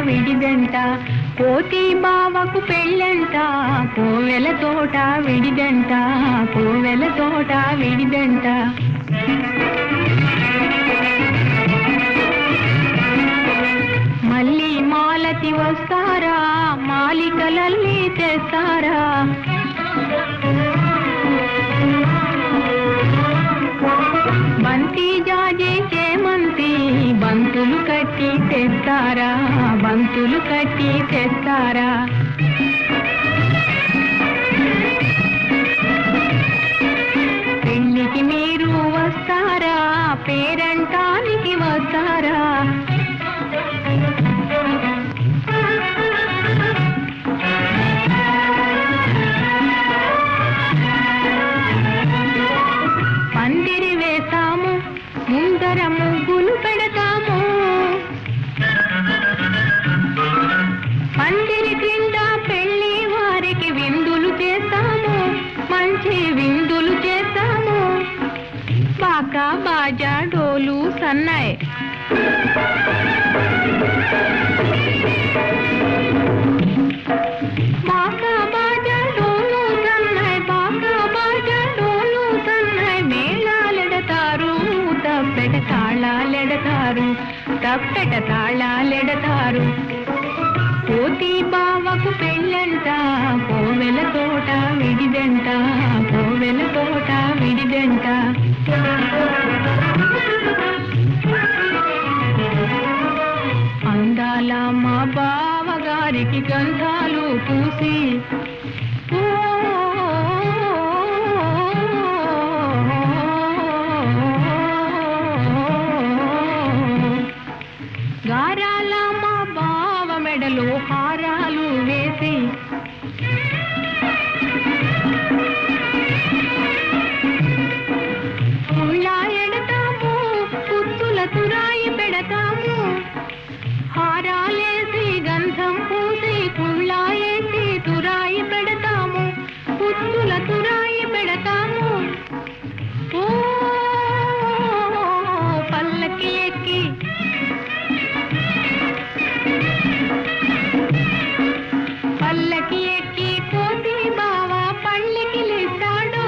విడిదంట, కోతి బావకు పెళ్ళంట, కోవెల తోట విడిదంట, కోవెల తోట విడిదంట. మళ్ళీ మాలతి వస్తారా, మాలికలల్లి తెస్తారా, బంతి జాజి చేమంతి బంతులు కట్టి తెస్తారా, బంతులు కట్టి తెస్తారా. పెళ్ళికి మీరు వస్తారా, పేరంటానికి వస్తారా, పందిరి వేస్తాము, ముందర ముగ్గులు పెడతాము, పందిరి క్రింద పెళ్లి వారికి విందులు చేస్తాము, మంచి విందులు చేస్తాము. బాకా బాజా డోలు సన్నాయి, బాకా బాజా డోలు సన్నాయి, బాకా బాజా డోలు సన్నాయి. మేళాలెడతారు, తప్పెట తాళాలెడతారు, తప్పెట తాళాలెడతారు. కోతి బావకు పెళ్ళంట, కోవెల తోట విడిదంట, కోవెల తోట విడిదంట. అందాల మా బావగారికి గంధాలు పూసి, గారాల మా బావ మెడలో హారాలు వేసి, ముళ్ళా ఎడతాము, పుత్తుల తురాయి పెడతాము, హారాలేసి గంధం పూసి కుళ్ళా వేసి తురాయి పెడతాము, పుత్తుల తురాయి పెడతాము. ఓ పల్లకి ఎక్కి పల్లకి ఎక్కి కోతి బావ పళ్ళకి లేస్తాడు,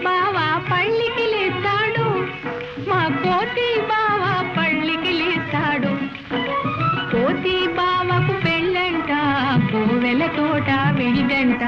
బావ పళ్ళకి లేస్తాడు, మా కోతి బావ పళ్ళకి లేస్తాడు. కోతి బావకు పెళ్ళంట, కోవెల తోట విడిదంట.